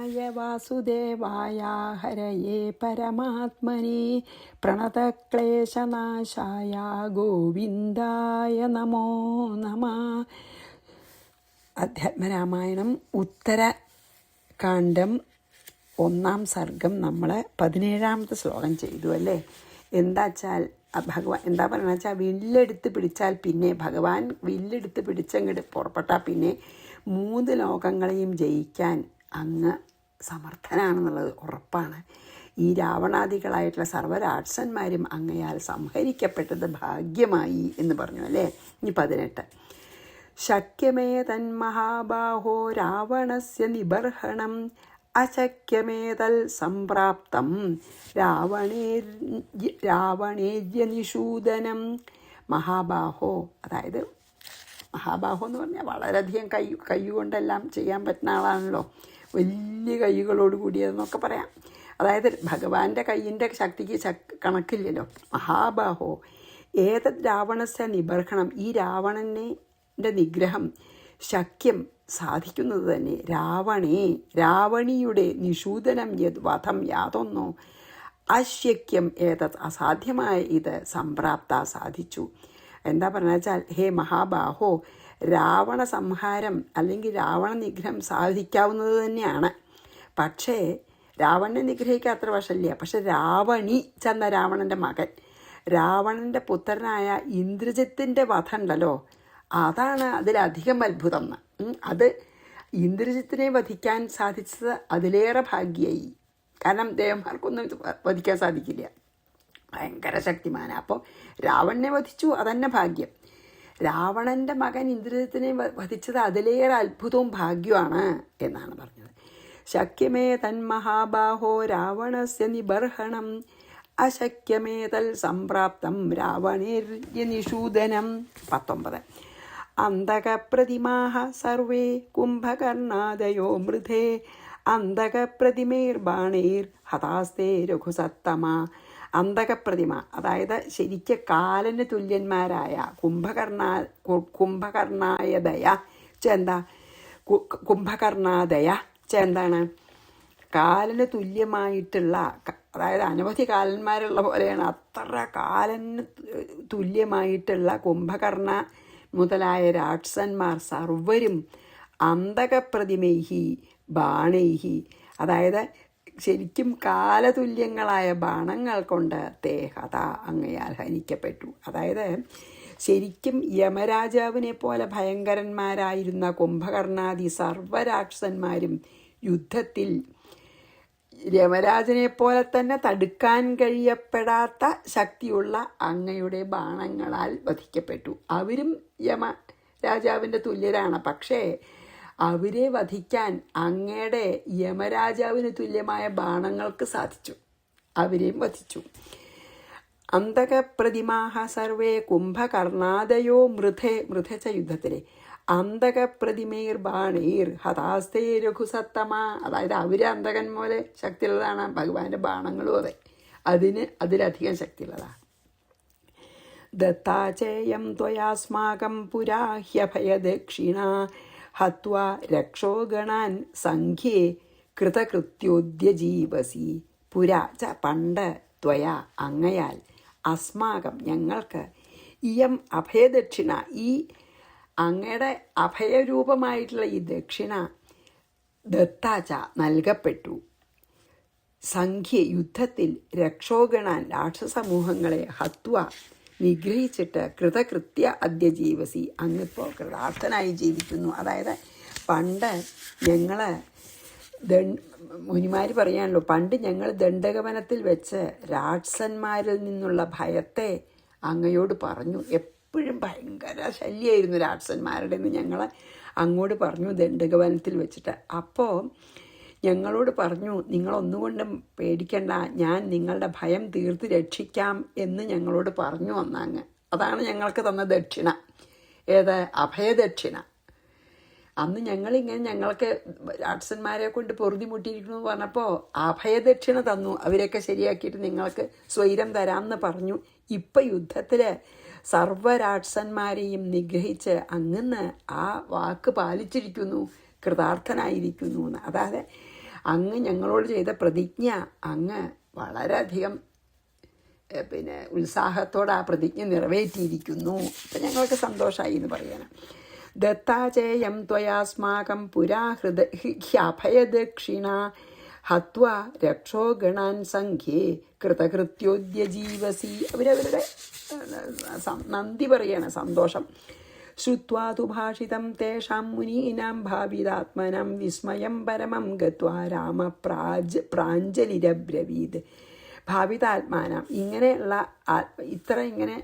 വാസുദേവായ ഹരയേ പരമാത്മനെ പ്രണതക്ലേശനാശായ ഗോവിന്ദായ നമോ നമഃ. അധ്യാത്മരാമായണം ഉത്തരകാണ്ഡം 1-ാം സർഗം നമ്മൾ 17-ാമത്തെ ശ്ലോകം ചെയ്തു അല്ലേ. എന്താച്ചാൽ ഭഗവാൻ എന്താ പറയുക വെച്ചാൽ വില്ലെടുത്ത് പിടിച്ചാൽ പിന്നെ ഭഗവാൻ വില്ലെടുത്ത് പിടിച്ചങ്ങോട്ട് പുറപ്പെട്ടാൽ പിന്നെ 3 ലോകങ്ങളെയും ജയിക്കാൻ അങ്ങ് സമർത്ഥനാണെന്നുള്ളത് ഉറപ്പാണ്. ഈ രാവണാദികളായിട്ടുള്ള സർവ്വരാക്ഷസന്മാരും അങ്ങയാൽ സംഹരിക്കപ്പെട്ടത് ഭാഗ്യമായി എന്ന് പറഞ്ഞു അല്ലേ. ഇനി 18. ശക്യമേ തന്മഹാബാഹോ രാവണസ്യ നിബർഹണം അശക്യമേതൽ സംപ്രാപ്തം രാവണേര്യനിഷൂദനം. മഹാബാഹോ, അതായത് മഹാബാഹോ എന്ന് പറഞ്ഞാൽ വളരെയധികം കൈ കൊണ്ടെല്ലാം ചെയ്യാൻ പറ്റുന്ന ആളാണല്ലോ, വലിയ കൈകളോട് കൂടിയതെന്നൊക്കെ പറയാം. അതായത് ഭഗവാന്റെ കൈയിൻ്റെ ശക്തിക്ക് കണക്കില്ലല്ലോ. മഹാബാഹോ ഏതത് രാവണസ്യ നിബർഹണം, ഈ രാവണൻ്റെ നിഗ്രഹം ശക്യം സാധിക്കുന്നത് തന്നെ രാവണിയുടെ നിഷൂദനം വധം യാതൊന്നോ അശക്യം ഏതത് അസാധ്യമായ ഇത് സംപ്രാപ്ത സാധിച്ചു. എന്താ പറഞ്ഞ വെച്ചാൽ ഹേ മഹാബാഹോ, രാവണ സംഹാരം അല്ലെങ്കിൽ രാവണ നിഗ്രഹം സാധിക്കാവുന്നത് തന്നെയാണ്. പക്ഷേ രാവണനെ നിഗ്രഹിക്കാൻ അത്ര വശമില്ല. പക്ഷെ രാവണി ചെന്ന രാവണൻ്റെ മകൻ, രാവണൻ്റെ പുത്രനായ ഇന്ദ്രജിത്തിൻ്റെ വധ ഉണ്ടല്ലോ, അതാണ് അതിലധികം അത്ഭുതം. അത് ഇന്ദ്രജിത്തിനെ വധിക്കാൻ സാധിച്ചത് അതിലേറെ ഭാഗ്യമായി. കാരണം ദേവന്മാർക്കൊന്നും വധിക്കാൻ സാധിക്കില്ല, ഭയങ്കര ശക്തിമാന. അപ്പോൾ രാവണനെ വധിച്ചു, അതന്നെ ഭാഗ്യം. രാവണൻ്റെ മകൻ ഇന്ദ്രജിത്തിനെ വധിച്ചത് അതിലേറെ അത്ഭുതവും ഭാഗ്യമാണ് എന്നാണ് പറഞ്ഞത്. ശക്യമേ തന്മഹാബാഹോ രാവണസ്യ നിബർഹണം അശക്യമേതൽ സംപ്രാപ്തം രാവണേര്യനിഷൂദനം. 19. അന്തകപ്രതിമാഹ സർവേ കുംഭകർണാദയോ മൃധേ അന്തകപ്രതിമൈർബാണൈർ ഹതാസ്തേ രഘുസത്തമ. അന്തകപ്രതിമ അതായത് ശരിക്ക് കാലന് തുല്യന്മാരായ കുംഭകർണായദയ എന്താ, കുംഭകർണാദയ എന്താണ്, കാലന് തുല്യമായിട്ടുള്ള, അതായത് അനവധി കാലന്മാരുള്ള പോലെയാണ്, അത്ര കാലന് തുല്യമായിട്ടുള്ള കുംഭകർണ മുതലായ രാക്ഷസന്മാർ സർവരും അന്തകപ്രതിമൈഹി ബാണൈഹി, അതായത് ശരിക്കും കാലതുല്യങ്ങളായ ബാണങ്ങൾ കൊണ്ട് തേഹത അങ്ങയാൽ ഹനിക്കപ്പെട്ടു. അതായത് ശരിക്കും യമരാജാവിനെ പോലെ ഭയങ്കരന്മാരായിരുന്ന കുംഭകർണാദി സർവരാക്ഷസന്മാരും യുദ്ധത്തിൽ യമരാജനെ പോലെ തന്നെ തടുക്കാൻ കഴിയപ്പെടാത്ത ശക്തിയുള്ള അങ്ങയുടെ ബാണങ്ങളാൽ വധിക്കപ്പെട്ടു. അവരും യമരാജാവിൻ്റെ തുല്യരാണ്. പക്ഷേ അവരെ വധിക്കാൻ അങ്ങയുടെ യമരാജാവിന് തുല്യമായ ബാണങ്ങൾക്ക് സാധിച്ചു, അവരെയും വധിച്ചു. അന്തകപ്രതിമാഹ സർവേ കുംഭകർണാദയോ മൃഥച്ച യുദ്ധത്തിലെ അന്തകപ്രതിമൈർ ബാണൈർ ഹതാസ്തേ രഘുസത്തമ. അതായത് അവർ അന്തകൻ പോലെ ശക്തിയുള്ളതാണ്, ഭഗവാന്റെ ബാണങ്ങളും അതെ അതിലധികം ശക്തിയുള്ളതാണ്. ദത്താചേയം ത്വയാസ്മാകം പുരാഹ്യഭയദക്ഷിണ ഹത്വാ രക്ഷോഗണാൻ സംഖ്യേ കൃതകൃത്യോദ്യജീവസി. പുരാ ച പണ്ട്, ത്വയാ അങ്ങയാൽ, അസ്മാകം ഞങ്ങൾക്ക്, ഇയം അഭയദക്ഷിണ ഈ അങ്ങയുടെ അഭയരൂപമായിട്ടുള്ള ഈ ദക്ഷിണ ദത്താച നൽകപ്പെട്ടു. സംഖ്യ യുദ്ധത്തിൽ രക്ഷോഗണാൻ രാക്ഷസമൂഹങ്ങളെ ഹത്വ നിഗ്രഹിച്ചിട്ട് കൃതകൃത്യ അദ്യജീവസി അങ്ങിപ്പോൾ കൃതാർത്ഥനായി ജീവിക്കുന്നു. അതായത് പണ്ട് ഞങ്ങൾ മുനിമാർ പറയാണല്ലോ, പണ്ട് ഞങ്ങൾ ദണ്ഡകവനത്തിൽ വെച്ച് രാക്ഷസന്മാരിൽ നിന്നുള്ള ഭയത്തെ അങ്ങയോട് പറഞ്ഞു. എപ്പോഴും ഭയങ്കര ശല്യമായിരുന്നു രാക്ഷസന്മാരുടെ എന്ന് ഞങ്ങൾ അങ്ങോട്ട് പറഞ്ഞു ദണ്ഡകവനത്തിൽ വെച്ചിട്ട്. അപ്പോൾ ഞങ്ങളോട് പറഞ്ഞു, നിങ്ങളൊന്നുകൊണ്ടും പേടിക്കണ്ട, ഞാൻ നിങ്ങളുടെ ഭയം തീർത്ത് രക്ഷിക്കാം എന്ന് ഞങ്ങളോട് പറഞ്ഞു വന്നങ്ങ്. അതാണ് ഞങ്ങൾക്ക് തന്ന ദക്ഷിണ. ഏത്? അഭയദക്ഷിണ. അന്ന് ഞങ്ങളിങ്ങനെ ഞങ്ങൾക്ക് രാക്ഷസന്മാരെ കൊണ്ട് പൊറുതിമുട്ടിയിരിക്കുന്നു എന്ന് പറഞ്ഞപ്പോൾ അഭയദക്ഷിണ തന്നു. അവരെയൊക്കെ ശരിയാക്കിയിട്ട് നിങ്ങൾക്ക് സ്വൈരം തരാമെന്ന് പറഞ്ഞു. ഇപ്പം യുദ്ധത്തിൽ സർവരാക്ഷസന്മാരെയും നിഗ്രഹിച്ച് അങ്ങന്ന് ആ വാക്ക് പാലിച്ചിരിക്കുന്നു, കൃതാർത്ഥനായിരിക്കുന്നു എന്ന്. അതായത് അങ്ങ് ഞങ്ങളോട് ചെയ്ത പ്രതിജ്ഞ അങ്ങ് വളരെയധികം ഉത്സാഹത്തോടെ ആ പ്രതിജ്ഞ നിറവേറ്റിയിരിക്കുന്നു. അപ്പം ഞങ്ങൾക്ക് സന്തോഷമായി എന്ന് പറയണം. ദത്താചേയം ത്വയാസ്മാകം പുരാ ഹ്യഭയദക്ഷിണ ഹത്വാ രക്ഷോ ഗണാൻ സംഖ്യേ കൃതകൃത്യോദ്യജീവസി. അവരവരുടെ നന്ദി പറയണം, സന്തോഷം. ശ്രുത്വാ തു ഭാഷിതം തേഷാം മുനീനാം ഭാവിതാത്മനം വിസ്മയം പരമം ഗത്വാ രാമ പ്രാഞ്ജലിരബ്രവീത്. ഭാവിതാത്മാനം ഇങ്ങനെയുള്ള ഇങ്ങനെ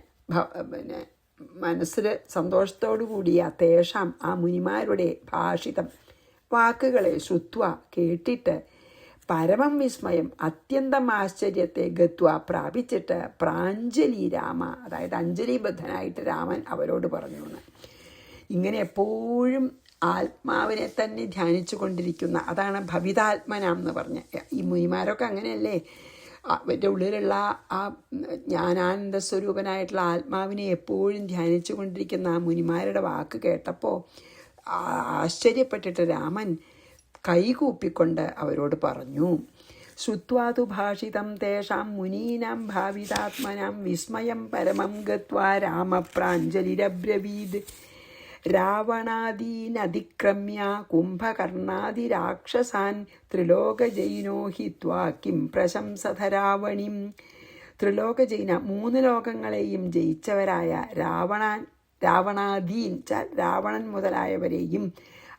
മനസ്സിൽ സന്തോഷത്തോടു കൂടിയ തേഷാം ആ മുനിമാരുടെ ഭാഷിതം വാക്കുകളെ ശ്രുത്വ കേട്ടിട്ട് പരമം വിസ്മയം അത്യന്തം ആശ്ചര്യത്തെ ഗത്വ പ്രാപിച്ചിട്ട് പ്രാഞ്ജലി രാമ, അതായത് അഞ്ജലിബദ്ധനായിട്ട് രാമൻ അവരോട് പറഞ്ഞു എന്ന്. ഇങ്ങനെ എപ്പോഴും ആത്മാവിനെ തന്നെ ധ്യാനിച്ചു കൊണ്ടിരിക്കുന്ന, അതാണ് ഭവിതാത്മനാം എന്ന് പറഞ്ഞ ഈ മുനിമാരൊക്കെ അങ്ങനെയല്ലേ. അവരുടെ ഉള്ളിലുള്ള ആ ജ്ഞാനാനന്ദ സ്വരൂപനായിട്ടുള്ള ആത്മാവിനെ എപ്പോഴും ധ്യാനിച്ചു കൊണ്ടിരിക്കുന്ന ആ മുനിമാരുടെ വാക്ക് കേട്ടപ്പോൾ ആശ്ചര്യപ്പെട്ടിട്ട് രാമൻ കൈകൂപ്പിക്കൊണ്ട് അവരോട് പറഞ്ഞു. ശ്രുത്വാതു ഭാഷിതം തേഷാം മുനീനാം ഭാവിതാത്മനാം വിസ്മയം പരമം ഗത്വാ രാമ പ്രാഞ്ജലിരബ്രവീത്. രാവണാദീനതിക്രമ്യ കുംഭകർണാദിരാക്ഷസാൻ ത്രിലോകജൈനോ ഹിത്വാ കിം പ്രശംസത രാവണിം. ത്രിലോകജൈന 3 ലോകങ്ങളെയും ജയിച്ചവരായ രാവണാദീൻ രാവണൻ മുതലായവരെയും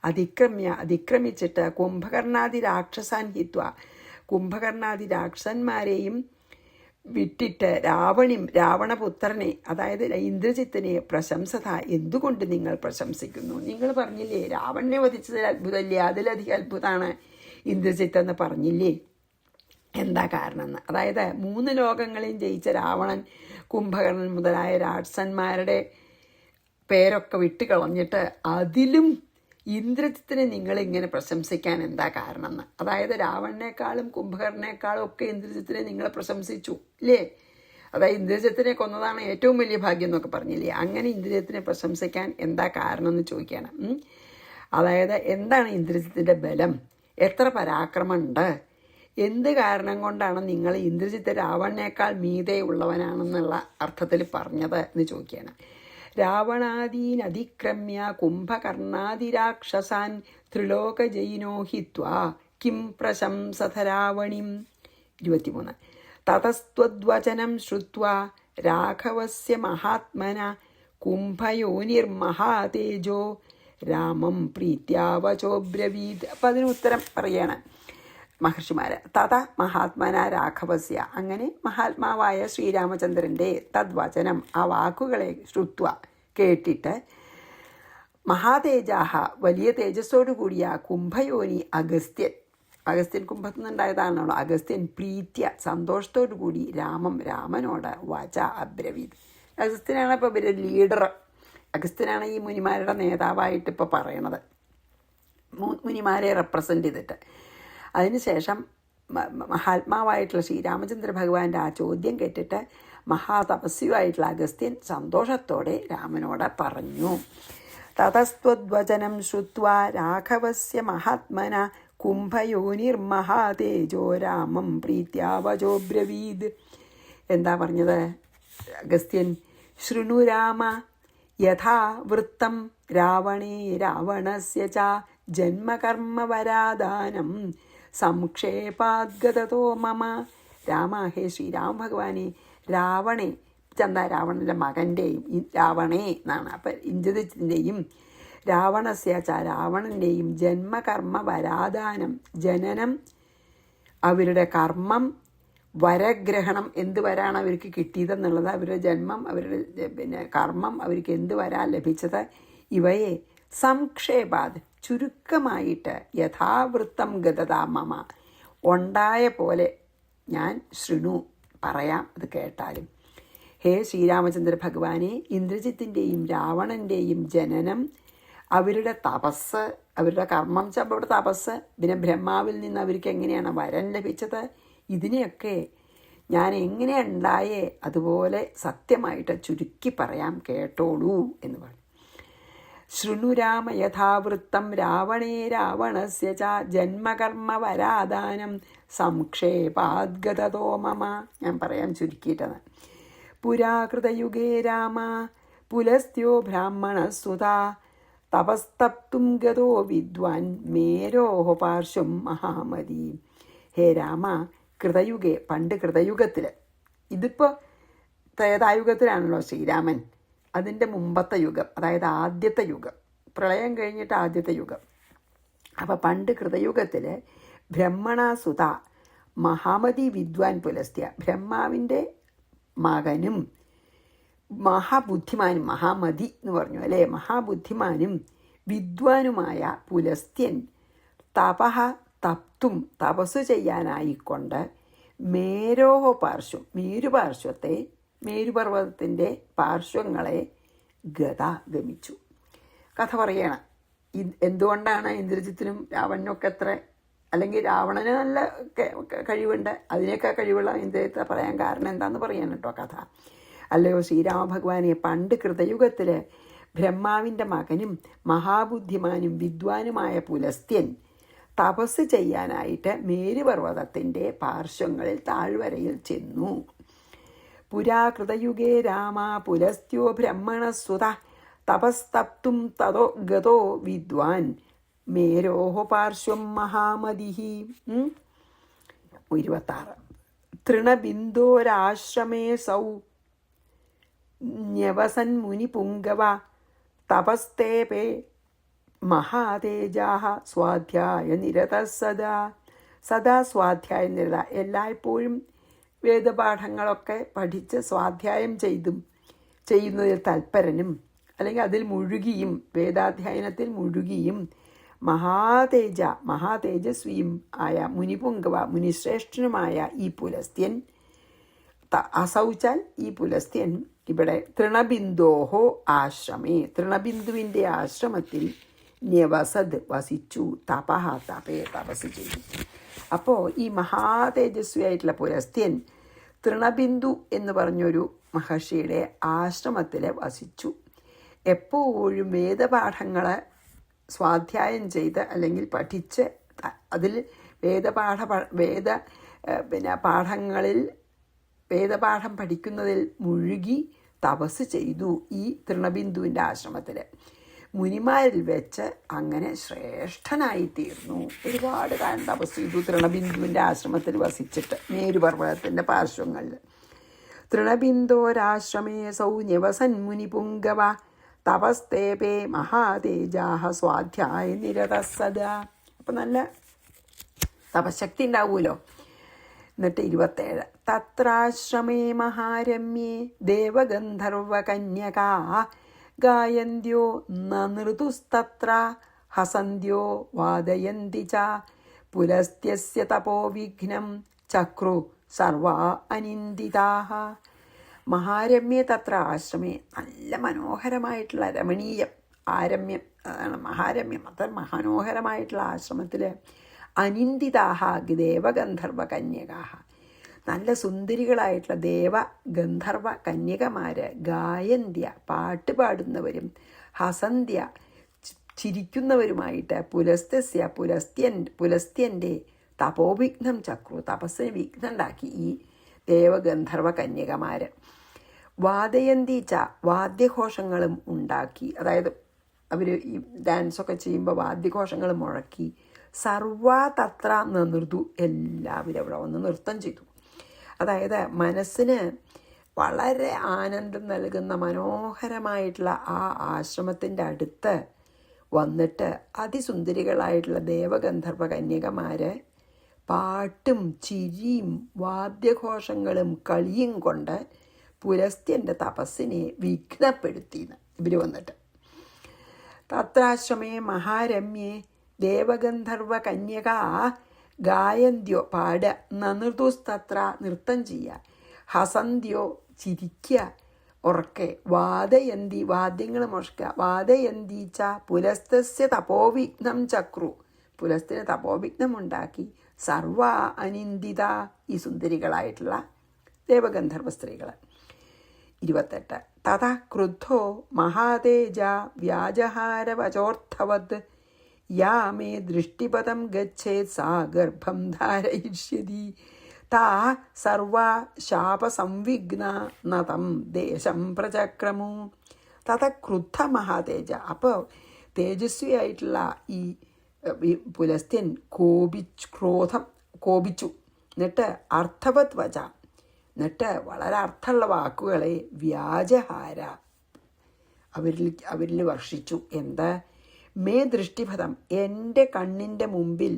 അതിക്രമിച്ചിട്ട് കുംഭകർണാദി രാക്ഷസാൻ ഹിത്വ കുംഭകർണാദി രാക്ഷസന്മാരെയും വിട്ടിട്ട് രാവണപുത്രനെ, അതായത് ഇന്ദ്രജിത്തിനെ പ്രശംസത, എന്തുകൊണ്ട് നിങ്ങൾ പ്രശംസിക്കുന്നു? നിങ്ങൾ പറഞ്ഞില്ലേ രാവണനെ വധിച്ചതിൽ അത്ഭുതമല്ലേ, അതിലധികം അത്ഭുതമാണ് ഇന്ദ്രജിത്ത് എന്ന് പറഞ്ഞില്ലേ, എന്താ കാരണം എന്ന്. അതായത് 3 ലോകങ്ങളെയും ജയിച്ച രാവണൻ, കുംഭകർണൻ മുതലായ രാക്ഷസന്മാരുടെ പേരൊക്കെ വിട്ടുകളഞ്ഞിട്ട് അതിലും ഇന്ദ്രജിത്തിനെ നിങ്ങളിങ്ങനെ പ്രശംസിക്കാൻ എന്താ കാരണം എന്ന്. അതായത് രാവണനേക്കാളും കുംഭകർണനേക്കാളും ഒക്കെ ഇന്ദ്രജിത്തിനെ നിങ്ങൾ പ്രശംസിച്ചു ഇല്ലേ. അതായത് ഇന്ദ്രജിത്തിനെ കൊന്നതാണ് ഏറ്റവും വലിയ ഭാഗ്യം എന്നൊക്കെ പറഞ്ഞില്ലേ. അങ്ങനെ ഇന്ദ്രജിത്തിനെ പ്രശംസിക്കാൻ എന്താ കാരണം എന്ന് ചോദിക്കുകയാണ്. അതായത് എന്താണ് ഇന്ദ്രജിത്തിൻ്റെ ബലം, എത്ര പരാക്രമമുണ്ട്, എന്ത് കാരണം കൊണ്ടാണ് നിങ്ങൾ ഇന്ദ്രജിത്ത് രാവണനേക്കാൾ മീതെ ഉള്ളവനാണെന്നുള്ള അർത്ഥത്തിൽ പറഞ്ഞത് എന്ന് ചോദിക്കുകയാണ്. രാവണാദീനതിക്രമ്യ കുംഭകർണാദിരാക്ഷസാൻ ത്രിലോകജൈനോ ഹിത്വാ കിം പ്രശംസത രാവണിം. 23. തതസ്ത്വദ്വചനം ശ്രുത്വാ രാഘവസ്യ മഹാത്മന കുംഭയോനിർമഹാതേജോ രാമം പ്രീത്യാവചോബ്രവീത്. അപ്പം അതിന് ഉത്തരം പറയണം മഹർഷിമാർ. തഥ മഹാത്മന രാഘവസ്യ, അങ്ങനെ മഹാത്മാവായ ശ്രീരാമചന്ദ്രൻ്റെ തദ്വചനം ആ വാക്കുകളെ ശ്രുത്വ കേട്ടിട്ട് മഹാതേജാഹ വലിയ തേജസ്സോടുകൂടിയ കുംഭയോനി അഗസ്ത്യൻ കുംഭത്തു നിന്നുണ്ടായതാണല്ലോ. അഗസ്ത്യൻ പ്രീത്യ സന്തോഷത്തോടു കൂടി രാമനോട് വച അബ്രവീത്. അഗസ്ത്യനാണ് ഇപ്പോൾ ഇവരുടെ ലീഡർ. അഗസ്ത്യനാണ് ഈ മുനിമാരുടെ നേതാവായിട്ട് ഇപ്പോൾ പറയണത്, മുനിമാരെ റെപ്രസെൻ്റ് ചെയ്തിട്ട്. അതിനുശേഷം മഹാത്മാവായിട്ടുള്ള ശ്രീരാമചന്ദ്ര ഭഗവാന്റെ ആ ചോദ്യം കേട്ടിട്ട് മഹാതപസ്വിയായിട്ടുള്ള അഗസ്ത്യൻ സന്തോഷത്തോടെ രാമനോട് പറഞ്ഞു. തതസ്ത്വദ്വചനം ശ്രുത്വാ രാഘവസ്യ മഹാത്മന കുംഭയോനിർമഹാതേജോ രാമം പ്രീത്യാവചോബ്രവീത്. എന്താ പറഞ്ഞത് അഗസ്ത്യൻ? ശൃണു രാമ യഥാ വൃത്തം രാവണേ രാവണസ്യ ച ജന്മകർമ്മവരാദാനം സംക്ഷേപാദ്ഗതോ മമ. രാമ, ഹേ ശ്രീരാമ ഭഗവാനെ, രാവണൻ്റെ മകൻ്റെയും രാവണേ എന്നാണ്. അപ്പം ഇന്ദ്രജിത്തിൻ്റെയും രാവണസ്യ ച രാവണൻ്റെയും ജന്മകർമ്മ വരാദാനം, ജനനം, അവരുടെ കർമ്മം, വരഗ്രഹണം, എന്ത് വരാണ് അവർക്ക് കിട്ടിയതെന്നുള്ളത്, അവരുടെ ജന്മം, അവരുടെ കർമ്മം, അവർക്ക് എന്ത് വരാൻ ലഭിച്ചത്, ഇവയെ സംക്ഷേപാത് ചുരുക്കമായിട്ട് യഥാവൃത്തം ഗതതാ മമ ഉണ്ടായ പോലെ ഞാൻ ശൃണു പറയാം, അത് കേട്ടാലും. ഹേ ശ്രീരാമചന്ദ്ര ഭഗവാനെ, ഇന്ദ്രജിത്തിൻ്റെയും രാവണൻ്റെയും ജനനം, അവരുടെ തപസ്, അവരുടെ കർമ്മം, അവരുടെ തപസ്, പിന്നെ ബ്രഹ്മാവിൽ നിന്ന് അവർക്ക് എങ്ങനെയാണ് വരം ലഭിച്ചത്, ഇതിനെയൊക്കെ ഞാൻ എങ്ങനെ ഉണ്ടായേ അതുപോലെ സത്യമായിട്ട് ചുരുക്കി പറയാം, കേട്ടോളൂ എന്ന് പറഞ്ഞു. ശൃണു രാമ യഥാവൃത്തം രാവണേ രാവണസ്യ ച ജന്മകർമ്മവരാദാനം സംക്ഷേപാദ്ഗതോ മമ. ഞാൻ പറയാം ചുരുക്കിയിട്ടത്. പുരാകൃതയുഗേ രാമ പുലസ്ത്യോ ബ്രാഹ്മണസുതാ തപസ്തപ്തും ഗതോ വിദ്വാൻ മേരോഹ പാർശ്വം മഹാമതി. ഹേ രാമ, കൃതയുഗേ, പണ്ട് കൃതയുഗത്തിൽ, ഇതിപ്പോൾ ത്രേതായുഗത്തിലാണല്ലോ ശ്രീരാമൻ, അതിൻ്റെ മുമ്പത്തെ യുഗം, അതായത് ആദ്യത്തെ യുഗം, പ്രളയം കഴിഞ്ഞിട്ട് ആദ്യത്തെ യുഗം. അപ്പോൾ പണ്ട് കൃതയുഗത്തിൽ ബ്രഹ്മണസുത മഹാമതി വിദ്വാൻ പുലസ്ത്യ, ബ്രഹ്മാവിൻ്റെ മകനും മഹാബുദ്ധിമാനും, മഹാമതി എന്ന് പറഞ്ഞു അല്ലേ, മഹാബുദ്ധിമാനും വിദ്വാനുമായ പുലസ്ത്യൻ തപഹ തപ്തും തപസ്സു ചെയ്യാനായിക്കൊണ്ട് മേരോഹ പാർശ്വം, മേരുപാർശ്വത്തെ, മേരുപർവ്വതത്തിൻ്റെ പാർശ്വങ്ങളെ ഗമിച്ചു. കഥ പറയണം. എന്തുകൊണ്ടാണ് ഇന്ദ്രജിത്തിനും രാവണനൊക്കെ എത്ര, അല്ലെങ്കിൽ രാവണന് നല്ല കഴിവുണ്ട്, അതിനൊക്കെ കഴിവുള്ള ഇന്ദ്രജിത്തെ പറയാൻ കാരണം എന്താണെന്ന് പറയാൻ കേട്ടോ കഥ. അല്ലയോ ശ്രീരാമഭഗവാനെ, പണ്ട് കൃതയുഗത്തിൽ ബ്രഹ്മാവിൻ്റെ മകനും മഹാബുദ്ധിമാനും വിദ്വാനുമായ പുലസ്ത്യൻ തപസ് ചെയ്യാനായിട്ട് മേരുപർവ്വതത്തിൻ്റെ പാർശ്വങ്ങളിൽ താഴ്വരയിൽ ചെന്നു. പുരാകൃതയുഗേ രാമ പുലസ്ത്യോ ബ്രഹ്മണസുത തപസ്തപ്തും തതോ ഗതോ വിദ്വാൻ മേരോഹ പാർശ്വം മഹാമതി. 26. തൃണബിന്ദോരാശ്രമേ സൗ ന്യവസൻ മുനിപുങ്കവ തപസ്തേപേ മഹാതേജാഹ സ്വാധ്യായ നിരത സദാ സ്വാധ്യായ നിരത, എല്ലായ്പ്പോഴും വേദപാഠങ്ങളൊക്കെ പഠിച്ച് സ്വാധ്യായം ചെയ്യുന്നതിൽ തൽപരനും, അല്ലെങ്കിൽ അതിൽ മുഴുകിയും, വേദാധ്യയനത്തിൽ മുഴുകിയും മഹാതേജസ്വിയും ആയ മുനിപുങ്കവ, മുനിശ്രേഷ്ഠനുമായ ഈ പുലസ്ത്യൻ, അസൗച്ചാൽ ഈ പുലസ്ത്യൻ ഇവിടെ തൃണബിന്ദോഹോ ആശ്രമേ, തൃണബിന്ദുവിൻ്റെ ആശ്രമത്തിൽ ന്യവസത് വസിച്ചു, തപസ് ചെയ്തു. അപ്പോൾ ഈ മഹാതേജസ്വിയായിട്ടുള്ള പുലസ്ത്യൻ തൃണബിന്ദു എന്ന് പറഞ്ഞൊരു മഹർഷിയുടെ ആശ്രമത്തിൽ വസിച്ചു. എപ്പോഴും വേദപാഠങ്ങൾ സ്വാധ്യായം ചെയ്ത് അല്ലെങ്കിൽ പഠിച്ച് അതിൽ വേദപാഠം പഠിക്കുന്നതിൽ മുഴുകി തപസ് ചെയ്തു ഈ തൃണബിന്ദുവിൻ്റെ ആശ്രമത്തിൽ. മുനിമാരിൽ വെച്ച് അങ്ങനെ ശ്രേഷ്ഠനായിത്തീർന്നു. ഒരുപാട് കാലം തപസ് ചെയ്തു തൃണബിന്ദുവിൻ്റെ ആശ്രമത്തിൽ വസിച്ചിട്ട് മേരുപർവ്വതത്തിൻ്റെ പാർശ്വങ്ങളിൽ. തൃണബിന്ദോരാശ്രമേ സൗ ന്യവസൻ മുനിപുങ്കവ തപസ്തേപേ മഹാതേജാഹ സ്വാധ്യായ നിരത സദാ. അപ്പം നല്ല തപശക്തി ഉണ്ടാവുമല്ലോ. എന്നിട്ട് 27. തത്രാശ്രമേ മഹാരമ്യേ ദേവഗന്ധർവകന്യകാ ഗായന്ത്യോ നൃതുസ്തത്ര ഹസന്ത്യോ വാദയന്തി ച പുലസ്ത്യസ്യ തപോവിഘ്നം ചക്രു സർവാ അനിന്ദിതാഹ. മഹാരമ്യേ തത്ര ആശ്രമേ, നല്ല മനോഹരമായിട്ടുള്ള രമണീയം, ആരമ്യം അതാണ് മഹാരമ്യം, അത്ര മനോഹരമായിട്ടുള്ള ആശ്രമത്തിൽ അനിന്ദിതാഹ ദേവഗന്ധർവ കന്യകാഹ, നല്ല സുന്ദരികളായിട്ടുള്ള ദേവഗന്ധർവ കന്യകമാർ ഗായന്ത്യ പാട്ട് പാടുന്നവരും ഹസന്ത്യ ചിരിക്കുന്നവരുമായിട്ട് പുലസ്ത്യൻ്റെ തപോവിഘ്നം ചക്രു, തപസ്സിന് വിഘ്നം ഉണ്ടാക്കി ഈ ദേവഗന്ധർവ കന്യകമാർ. വാദയന്തി ച, വാദ്യഘോഷങ്ങളും ഉണ്ടാക്കി, അതായത് അവർ ഈ ഡാൻസൊക്കെ ചെയ്യുമ്പോൾ വാദ്യഘോഷങ്ങൾ മുഴക്കി. സർവാ തത്ര നൃതു, എല്ലാവരും അവിടെ വന്ന് നൃത്തം ചെയ്തു. അതായത് മനസ്സിന് വളരെ ആനന്ദം നൽകുന്ന മനോഹരമായിട്ടുള്ള ആ ആശ്രമത്തിൻ്റെ അടുത്ത് വന്നിട്ട് അതിസുന്ദരികളായിട്ടുള്ള ദേവഗന്ധർവ കന്യകമാർ പാട്ടും ചിരിയും വാദ്യഘോഷങ്ങളും കളിയും കൊണ്ട് പുലസ്ത്യൻ്റെ തപസ്സിനെ വിഘ്നപ്പെടുത്തിയെന്ന് ഇവർ വന്നിട്ട്. തത്രാശ്രമേ മഹാരമ്യേ ദേവഗന്ധർവ കന്യകാ ഗായന്ത്യോ പാടുക, നൃതുസ്തത്ര നൃത്തം ചെയ്യുക, ഹസന്ത്യോ ചിരിക്കുക ഉറക്കെ, വാദയന്തി വാദ്യങ്ങൾ മുഴക്കുക, വാദയന്തി ച പുലസ്തസ്യ തപോവിഘ്നം ചക്രു, പുലസ്ത്യന് തപോവിഘ്നം ഉണ്ടാക്കി. സർവ അനിന്ദിത, ഈ സുന്ദരികളായിട്ടുള്ള ദേവഗന്ധർവ സ്ത്രീകൾ. 28. തഥാ ക്രുദ്ധോ മഹാതേജ വ്യാജഹാരവചോർത്ഥവത് യാ മേ ദൃഷ്ടിപദം ഗച്ഛേത് സാ ഗർഭം ധാരയിഷ്യതി താ സർവാ ശാപസംവിഘ്ന നതം ദേശം പ്രചക്രമു. തഥ ക്രുദ്ധ മഹാതേജ. അപ്പോൾ തേജസ്വിയായിട്ടുള്ള ഈ പുലസ്ത്യൻ കോപിച്ചു. എന്നിട്ട് അർത്ഥവത് വച, എന്നിട്ട് വളരെ അർത്ഥമുള്ള വാക്കുകളെ വ്യാജഹാര അവരിൽ വർഷിച്ചു. എന്താ? മേ ദൃഷ്ടിപഥം, എൻ്റെ കണ്ണിൻ്റെ മുമ്പിൽ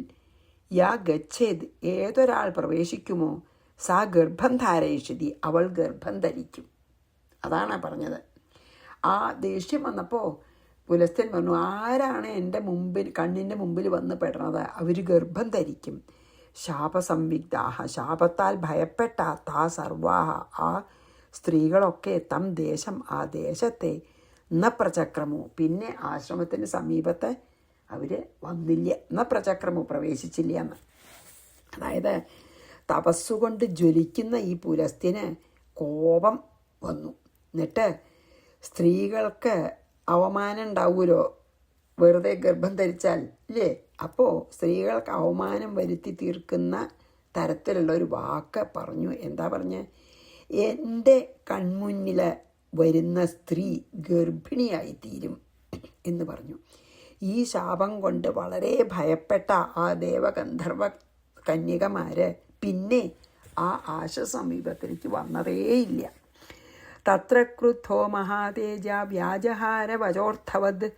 യാ ഗച്ഛേത്, ഏതൊരാൾ പ്രവേശിക്കുമോ സാ ഗർഭം ധാരയിഷ്യതി, അവൾ ഗർഭം ധരിക്കും. അതാണ് പറഞ്ഞത്. ആ ദേഷ്യം വന്നപ്പോൾ പുലസ്ത്യൻ പറഞ്ഞു, ആരാണ് എൻ്റെ കണ്ണിൻ്റെ മുമ്പിൽ വന്ന് പെടുന്നത് അവർ ഗർഭം ധരിക്കും. ശാപസംവിഗ്ധാഹ, ശാപത്താൽ ഭയപ്പെട്ട താ സർവാഹ, ആ സ്ത്രീകളൊക്കെ തം ദേശം, ആ ദേശത്തെ ന പ്രചക്രമു, പിന്നെ ആശ്രമത്തിന് സമീപത്ത് അവർ വന്നില്ല. ന പ്രചക്രമു, പ്രവേശിച്ചില്ല എന്ന്. അതായത് തപസ്സുകൊണ്ട് ജ്വലിക്കുന്ന ഈ പുലസ്ത്യന് കോപം വന്നു. എന്നിട്ട് സ്ത്രീകൾക്ക് അവമാനം ഉണ്ടാവുമല്ലോ വെറുതെ ഗർഭം ധരിച്ചാൽ ഇല്ലേ? അപ്പോൾ സ്ത്രീകൾക്ക് അവമാനം വരുത്തി തീർക്കുന്ന തരത്തിലുള്ള ഒരു വാക്ക് പറഞ്ഞു. എന്താ പറഞ്ഞ്? എൻ്റെ കൺമുന്നിൽ വരുന്ന സ്ത്രീ ഗർഭിണിയായിത്തീരും എന്ന് പറഞ്ഞു. ഈ ശാപം കൊണ്ട് വളരെ ഭയപ്പെട്ട ആ ദേവഗന്ധർവ കന്യകമാർ പിന്നെ ആ ആശസമീപത്തിലേക്ക് വന്നതേയില്ല. തത്ര ക്രുദ്ധോ മഹാതേജ വ്യാജഹാര വചോർത്ഥവത്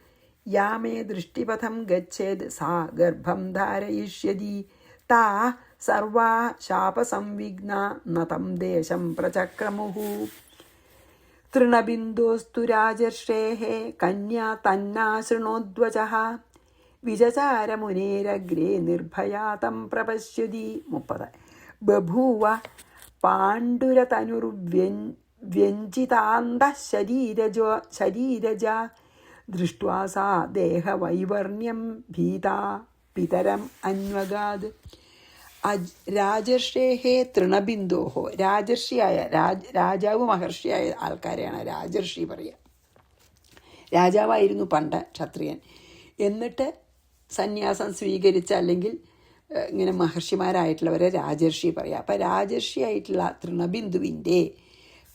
യാ മേ ദൃഷ്ടിപഥം ഗച്ഛേത് സാ ഗർഭം ധാരയിഷ്യതി താ സർവാ ശാപസംവിഘ്ന നതം ദേശം പ്രചക്രമുഹു. തൃണബിന്ദോസ്തു രാജർഷേഃ കന്യാ തന്നാശൃണോദ്വചഃ വിചചാരമുനേരഗ്രേ നിർഭയാ തം പ്രപശ്യതി. 30. ബഭൂവ പാണ്ഡുരതനുർവ്യഞ്ജിതാന്തഃ ശരീരജ ദൃഷ്ട്വാ സാ ദേഹവൈവർണ്യം ഭീതാ പിതരം അന്വഗാത്. രാജർഷേഹേ തൃണബിന്ദോഹോ, രാജർഷിയായ രാജാവ് മഹർഷിയായ ആൾക്കാരെയാണ് രാജർഷി പറയുക. രാജാവായിരുന്നു പണ്ട് ക്ഷത്രിയൻ. എന്നിട്ട് സന്യാസം സ്വീകരിച്ച അല്ലെങ്കിൽ ഇങ്ങനെ മഹർഷിമാരായിട്ടുള്ളവരെ രാജർഷി പറയുക. അപ്പം രാജർഷിയായിട്ടുള്ള തൃണബിന്ദുവിൻ്റെ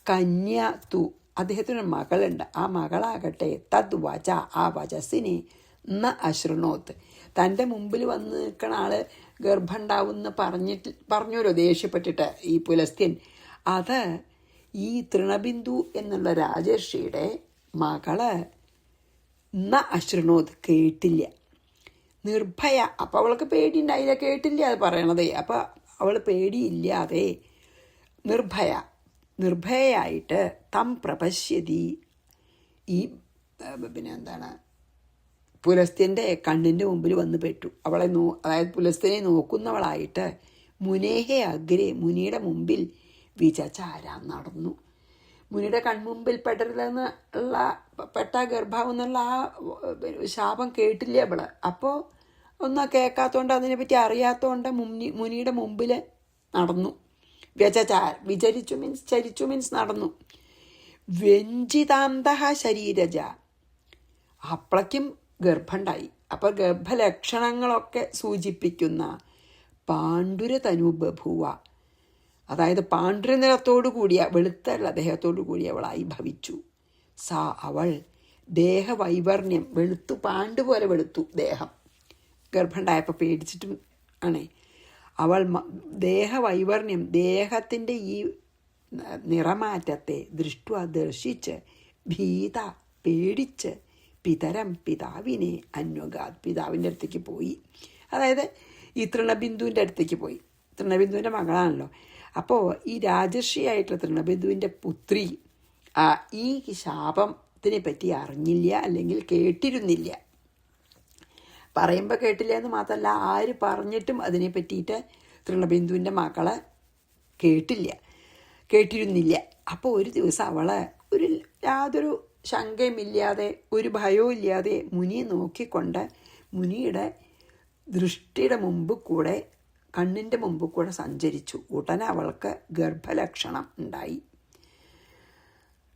കന്യ തു, അദ്ദേഹത്തിന് മകളുണ്ട്. ആ മകളാകട്ടെ തദ് വച, ആ വചസ്സിനെ ന അശൃണോത്ത്, തൻ്റെ മുമ്പിൽ വന്ന് നിൽക്കുന്ന ആൾ ഗർഭമുണ്ടാവുമെന്ന് പറഞ്ഞല്ലോ ദേഷ്യപ്പെട്ടിട്ട് ഈ പുലസ്ത്യൻ. അത് ഈ തൃണബിന്ദു എന്നുള്ള രാജർഷിയുടെ മകള് ന അശൃണോത്, കേട്ടില്ല. നിർഭയ, അപ്പോൾ അവൾക്ക് പേടിയുണ്ടായില്ല, കേട്ടില്ല അത് പറയണതേ. അപ്പോൾ അവൾ പേടിയില്ലാതെ നിർഭയയായിട്ട് തം പ്രപശ്യതി, ഈ എന്താണ് പുലസ്ത്യൻ്റെ കണ്ണിൻ്റെ മുമ്പിൽ വന്ന് പെട്ടു. അവളെ അതായത് പുലസ്ത്യനെ നോക്കുന്നവളായിട്ട് മുനേഹെ അഗ്രേ, മുനിയുടെ മുമ്പിൽ വിചചാര, നടന്നു. മുനിയുടെ കൺമുമ്പിൽ പെടരുതെന്ന് ഉള്ള പെട്ട ഗർഭാവ് എന്നുള്ള ആ ശാപം കേട്ടില്ല അവള്. അപ്പോൾ ഒന്നും കേൾക്കാത്തതുകൊണ്ട് അതിനെപ്പറ്റി അറിയാത്തതുകൊണ്ട് മുനിയുടെ മുമ്പിൽ നടന്നു. വിചരിച്ചു മീൻസ് ചരിച്ചു മീൻസ് നടന്നു. വ്യഞ്ജിതാന്തഃ ശരീരജ, അപ്പളയ്ക്കും ഗർഭമുണ്ടായി. അപ്പോൾ ഗർഭലക്ഷണങ്ങളൊക്കെ സൂചിപ്പിക്കുന്ന പാണ്ഡുരതനു ബഭൂവ, അതായത് പാണ്ഡുര നിറത്തോടു കൂടിയ വെളുത്തുള്ള ദേഹത്തോടു കൂടിയവളായി ഭവിച്ചു. സാ, അവൾ ദേഹവൈവർണ്യം, വെളുത്തു, പാണ്ഡുപോലെ വെളുത്തു ദേഹം. ഗർഭമുണ്ടായപ്പോൾ പേടിച്ചിട്ടും ആണേ. അവൾ ദേഹവൈവർണ്യം, ദേഹത്തിൻ്റെ ഈ നിറമാറ്റത്തെ ദർശിച്ച് ഭീത, പേടിച്ച് പിതരം, പിതാവിനെ അന്വഗാത്, പിതാവിൻ്റെ അടുത്തേക്ക് പോയി. അതായത് ഈ തൃണബിന്ദുവിൻ്റെ അടുത്തേക്ക് പോയി. തൃണബിന്ദുവിൻ്റെ മകളാണല്ലോ. അപ്പോൾ ഈ രാജർഷിയായിട്ടുള്ള തൃണബിന്ദുവിൻ്റെ പുത്രി ഈ ശാപത്തിനെ പറ്റി അറിഞ്ഞില്ല, അല്ലെങ്കിൽ കേട്ടിരുന്നില്ല. പറയുമ്പോൾ കേട്ടില്ല എന്ന് മാത്രമല്ല, ആര് പറഞ്ഞിട്ടും അതിനെ പറ്റിയിട്ട് തൃണബിന്ദുവിൻ്റെ മകളെ കേട്ടിരുന്നില്ല. അപ്പോൾ ഒരു ദിവസം അവളെ യാതൊരു ശങ്കയുമില്ലാതെ ഒരു ഭയവും ഇല്ലാതെ മുനിയെ നോക്കിക്കൊണ്ട് മുനിയുടെ ദൃഷ്ടിയുടെ മുമ്പ് കൂടെ, കണ്ണിൻ്റെ മുമ്പ് കൂടെ സഞ്ചരിച്ചു. ഉടനെ അവൾക്ക് ഗർഭലക്ഷണം ഉണ്ടായി.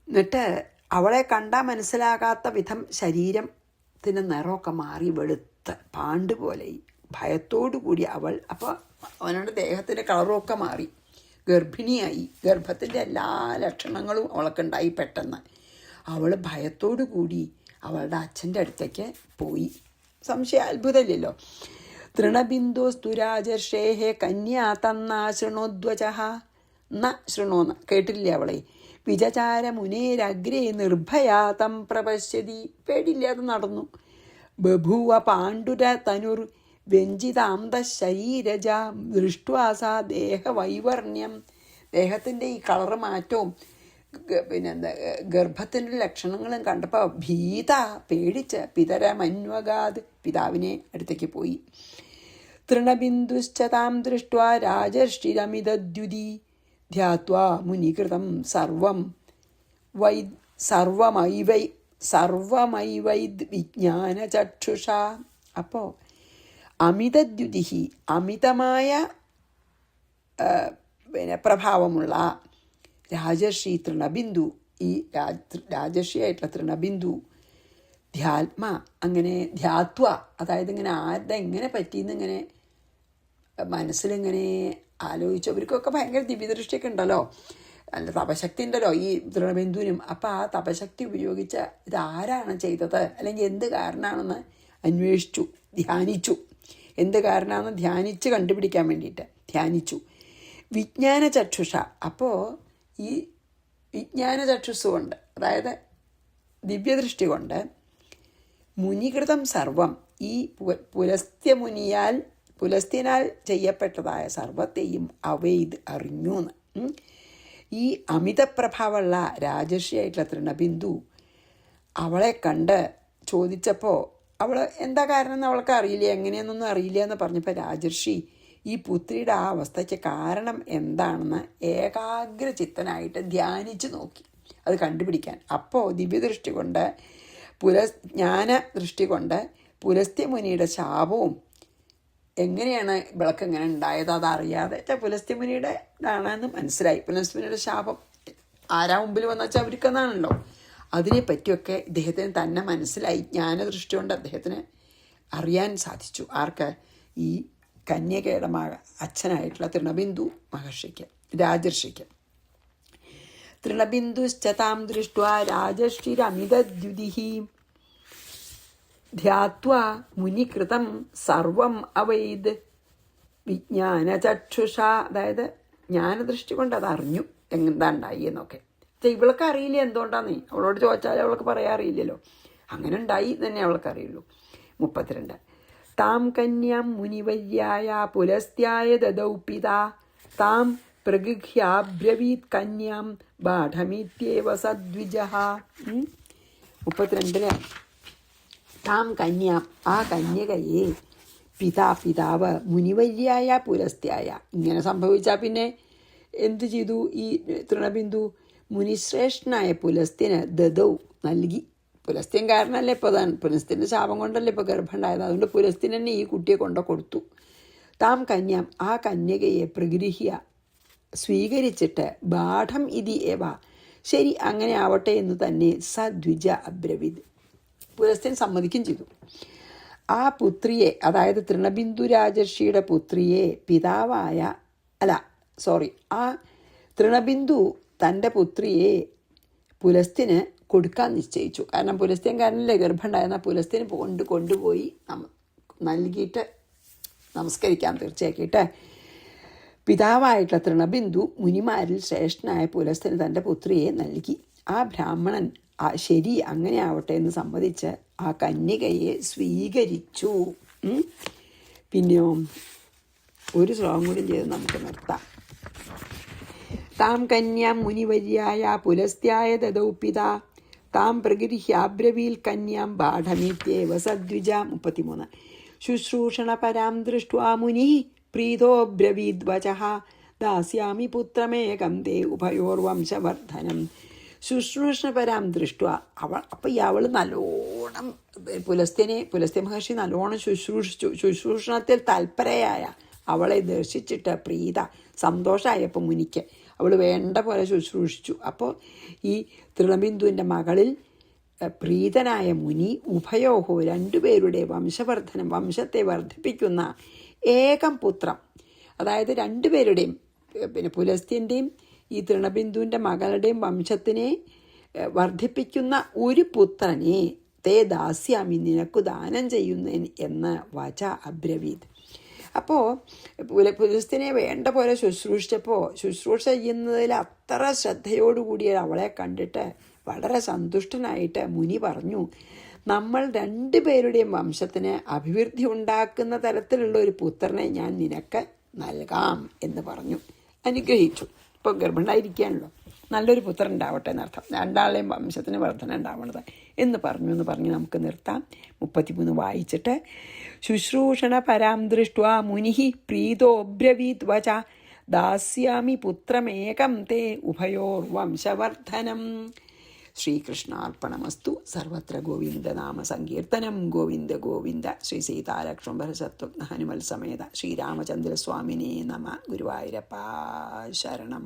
എന്നിട്ട് അവളെ കണ്ടാൽ മനസ്സിലാകാത്ത വിധം ശരീരത്തിൻ്റെ നിറമൊക്കെ മാറി വെളുത്ത പാണ്ട് പോലെ ഭയത്തോടു കൂടി അവൾ, അപ്പോൾ അവനുടെ ദേഹത്തിൻ്റെ കളറുമൊക്കെ മാറി, ഗർഭിണിയായി. ഗർഭത്തിൻ്റെ എല്ലാ ലക്ഷണങ്ങളും അവൾക്കുണ്ടായി. പെട്ടെന്ന് അവൾ ഭയത്തോടു കൂടി അവളുടെ അച്ഛൻ്റെ അടുത്തേക്ക് പോയി. സംശയം അത്ഭുതമില്ലല്ലോ. തൃണബിന്ദുസ്തുരാജർഷേഹ കന്യാ തന്നാ ശൃണോദ്വച ന ശൃണോന്ന് കേട്ടില്ലേ അവളെ. വിചചാര മുനേരഗ്രേ നിർഭയാ തം പ്രപശ്യതി, പേടില്ലാതെ നടന്നു. ബഭൂവ പാണ്ഡുര തനുർ വ്യഞ്ജിതാന്തശരീരജ ദൃഷ്ട്വാ സാ ദേഹവൈവർണ്യം, ദേഹത്തിൻ്റെ ഈ കളറ് മാറ്റവും പിന്നെന്താ ഗർഭത്തിൻ്റെ ലക്ഷണങ്ങളും കണ്ടപ്പോൾ ഭീത, പേടിച്ച് പിതരമന്വഗാത്, പിതാവിനെ അടുത്തേക്ക് പോയി. തൃണബിന്ദുശ്ച താം ദൃഷ്ട്വാ രാജർഷിരമിതദ്യുതി ധ്യാത്വാ മുനികൃതം സർവമൈവൈദ് വിജ്ഞാനചക്ഷുഷ. അപ്പോൾ അമിതദ്യുതി, അമിതമായ പ്രഭാവമുള്ള രാജർഷി തൃണബിന്ദു, ഈ രാജർഷിയായിട്ടുള്ള തൃണബിന്ദു ധ്യാത്മ, അങ്ങനെ ധ്യാത്വ, അതായത് ഇങ്ങനെ ആരുടെ എങ്ങനെ പറ്റിയെന്ന് ഇങ്ങനെ മനസ്സിലിങ്ങനെ ആലോചിച്ചു. അവർക്കൊക്കെ ഭയങ്കര ദിവ്യദൃഷ്ടിയൊക്കെ ഉണ്ടല്ലോ, നല്ല തപശക്തി ഉണ്ടല്ലോ ഈ തൃണബിന്ദുവിനും. അപ്പോൾ ആ തപശക്തി ഉപയോഗിച്ച് ഇതാരാണ് ചെയ്തത്, അല്ലെങ്കിൽ എന്ത് കാരണമാണെന്ന് അന്വേഷിച്ചു, ധ്യാനിച്ചു. എന്ത് കാരണമാണെന്ന് ധ്യാനിച്ച് കണ്ടുപിടിക്കാൻ വേണ്ടിയിട്ട് ധ്യാനിച്ചു. വിജ്ഞാനചക്ഷുഷ, അപ്പോൾ ഈ വിജ്ഞാനചക്ഷുസ് കൊണ്ട്, അതായത് ദിവ്യദൃഷ്ടി കൊണ്ട് മുനികൃതം സർവം, ഈ പുലസ്ത്യനാൽ ചെയ്യപ്പെട്ടതായ സർവത്തെയും അവൈദ് അറിഞ്ഞൂന്ന്. ഈ അമിതപ്രഭാവമുള്ള രാജർഷിയായിട്ടുള്ള തൃണബിന്ദു അവളെ കണ്ട് ചോദിച്ചപ്പോൾ അവൾ എന്താ കാരണം എന്ന് അവൾക്ക് അറിയില്ല, എങ്ങനെയെന്നൊന്നും അറിയില്ല എന്ന് പറഞ്ഞപ്പോൾ രാജർഷി ഈ പുത്രിയുടെ ആ അവസ്ഥയ്ക്ക് കാരണം എന്താണെന്ന് ഏകാഗ്രചിത്തനായിട്ട് ധ്യാനിച്ച് നോക്കി അത് കണ്ടുപിടിക്കാൻ. അപ്പോൾ ദിവ്യദൃഷ്ടി കൊണ്ട് ജ്ഞാനദൃഷ്ടി കൊണ്ട് പുലസ്ത്യമുനിയുടെ ശാപവും എങ്ങനെയാണ് വിളക്ക് എങ്ങനെ ഉണ്ടായത് അതറിയാതെ പുലസ്ത്യമുനിയുടെ ആണെന്ന് മനസ്സിലായി. പുലസ്ത്യമുനിയുടെ ശാപം ആരാ മുമ്പിൽ വന്നു വെച്ചാൽ അവർക്കെന്നാണല്ലോ. അതിനെപ്പറ്റിയൊക്കെ ഇദ്ദേഹത്തിന് തന്നെ മനസ്സിലായി. ജ്ഞാനദൃഷ്ടി കൊണ്ട് അദ്ദേഹത്തിന് അറിയാൻ സാധിച്ചു. ആർക്ക്? ഈ കന്യകയുടെ അച്ഛനായിട്ടുള്ള തൃണബിന്ദു മഹർഷിക്ക്, രാജർഷിക്ക്. തൃണബിന്ദുശ്ച താം ദൃഷ്ട്വാ രാജർഷിരമിതദ്യുതി ധ്യാത്വാ മുനികൃതം സർവം അവൈദ് വിജ്ഞാനചക്ഷുഷ, അതായത് ജ്ഞാനദൃഷ്ടി കൊണ്ട് അതറിഞ്ഞു എന്താ ഉണ്ടായി എന്നൊക്കെ. ഇവൾക്ക് അറിയില്ല എന്തുകൊണ്ടാന്നേ, അവളോട് ചോദിച്ചാൽ അവൾക്ക് പറയാറിയില്ലല്ലോ. അങ്ങനെ ഉണ്ടായി തന്നെ അവൾക്ക് അറിയുള്ളൂ. 32 താം കന്യാം മുനിവര്യായ പുലസ്ത്യായ ദദൗ പിതാ താം പ്രഗൃഹ്യാബ്രവീത് കന്യാം ബാഠമിത്യേവ സദ്വിജഃ. 32 താം കന്യാം, ആ കന്യകയെ പിതാവ് മുനിവര്യായ പുലസ്ത്യായ. ഇങ്ങനെ സംഭവിച്ചാൽ പിന്നെ എന്തു ചെയ്തു ഈ തൃണബിന്ദു? മുനിശ്രേഷ്ഠനായ പുലസ്ത്യന് ദദൗ നൽകി. പുലസ്ത്യൻ കാരണമല്ലേ ഇപ്പോൾ പുലസ്ത്യൻ്റെ ശാപം കൊണ്ടല്ലേ ഇപ്പോൾ ഗർഭം ഉണ്ടായത്. അതുകൊണ്ട് പുലസ്ത്യൻ തന്നെ ഈ കുട്ടിയെ കൊടുത്തു. താം കന്യാം, ആ കന്യകയെ പ്രഗൃഹ്യ സ്വീകരിച്ചിട്ട് ബാഠം ഇതി ഏവ, ശരി അങ്ങനെ ആവട്ടെ എന്ന് തന്നെ സദ്വിജ അബ്രവിദ്, പുലസ്ത്യൻ സമ്മതിക്കും ചെയ്തു. ആ പുത്രിയെ, അതായത് തൃണബിന്ദു രാജർഷിയുടെ പുത്രിയെ ആ തൃണബിന്ദു തൻ്റെ പുത്രിയെ പുലസ്ത്യന് കൊടുക്കാൻ നിശ്ചയിച്ചു. കാരണം പുലസ്ത്യൻ കാരനല്ലേ ഗർഭം ഉണ്ടായിരുന്ന, പുലസ്ത്യന് കൊണ്ടുപോയി നൽകിയിട്ട് നമസ്കരിക്കാം തീർച്ചയാക്കിയിട്ട്. പിതാവായിട്ടുള്ള തൃണബിന്ദു മുനിമാരിൽ ശ്രേഷ്ഠനായ പുലസ്ത്യന് തൻ്റെ പുത്രിയെ നൽകി. ആ ബ്രാഹ്മണൻ ശരി അങ്ങനെ ആവട്ടെ എന്ന് സമ്മതിച്ച് ആ കന്യകയെ സ്വീകരിച്ചു. പിന്നെയോ ഒരു ശ്ലോകം കൂടി ചെയ്ത് നമുക്ക് നിർത്താം. താം കന്യാം മുനിവര്യായ പുലസ്ത്യായ ദദൗ പിതാ താം പ്രഗൃഹ്യാബ്രവീൽ കന്യാം ബാഠമിത്യേവ സദ്വിജ. 33 ശുശ്രൂഷണ പരാം ദൃഷ്ട്വാ മുനി പ്രീതോബ്രവീദ്വചഃ ദാസ്യാമി പുത്രമേകം തേ ഉഭയോർവംശവർദ്ധനം. ശുശ്രൂഷണ പരാം ദൃഷ്ട്വാ, അപ്പം അവൾ നല്ലോണം പുലസ്ത്യ മഹർഷി നല്ലോണം ശുശ്രൂഷണത്തിൽ തൽപരയായ അവളെ ദർശിച്ചിട്ട് പ്രീത സന്തോഷമായപ്പോൾ മുനിക്ക് അവൾ വേണ്ട പോലെ ശുശ്രൂഷിച്ചു. അപ്പോൾ ഈ തൃണബിന്ദുവിൻ്റെ മകളിൽ പ്രീതനായ മുനി ഉഭയോഹോ രണ്ടുപേരുടെ വംശവർദ്ധനം വംശത്തെ വർദ്ധിപ്പിക്കുന്ന ഏകം പുത്രം, അതായത് രണ്ടുപേരുടെയും പിന്നെ പുലസ്ത്യൻ്റെയും ഈ തൃണബിന്ദുവിൻ്റെ മകളുടെയും വംശത്തിനെ വർദ്ധിപ്പിക്കുന്ന ഒരു പുത്രനെ തേ ദാസ്യാമി നിനക്കു ദാനം ചെയ്യുന്നതിന് എന്ന് വച അബ്രവീത്. അപ്പോൾ പുലസ്ത്യനെ വേണ്ട പോലെ ശുശ്രൂഷ ചെയ്യുന്നതിൽ അത്ര ശ്രദ്ധയോടുകൂടിയ അവളെ കണ്ടിട്ട് വളരെ സന്തുഷ്ടനായിട്ട് മുനി പറഞ്ഞു, നമ്മൾ രണ്ടുപേരുടെയും വംശത്തിന് അഭിവൃദ്ധി ഉണ്ടാക്കുന്ന തരത്തിലുള്ള ഒരു പുത്രനെ ഞാൻ നിനക്ക് നൽകാം എന്ന് പറഞ്ഞു. അനുഗ്രഹിച്ചു. ഇപ്പോൾ ഗർഭിണിയായിരിക്കുകയാണല്ലോ, നല്ലൊരു പുത്രൻ ഉണ്ടാവട്ടെ എന്നർത്ഥം, രണ്ടാളെയും വംശത്തിന് വർധന ഉണ്ടാവണത് എന്ന് പറഞ്ഞ് നമുക്ക് നിർത്താം. 33 വായിച്ചിട്ട് ശുശ്രൂഷണ പരാം ദൃഷ്ട്വാ മുനിഹി പ്രീതോബ്രവീത് വച ദാസ്യാമി പുത്രമേകം തേ ഉഭയോർ വംശവർദ്ധനം. ശ്രീകൃഷ്ണാർപ്പണമസ്തു. സർവത്ര ഗോവിന്ദനാമ സങ്കീർത്തനം. ഗോവിന്ദ ഗോവിന്ദ. ശ്രീ സീതാലക്ഷ്മണ ഹനുമൽ സമേത ശ്രീരാമചന്ദ്രസ്വാമിനേ നമ. ഗുരുവായൂരപ്പ ശരണം.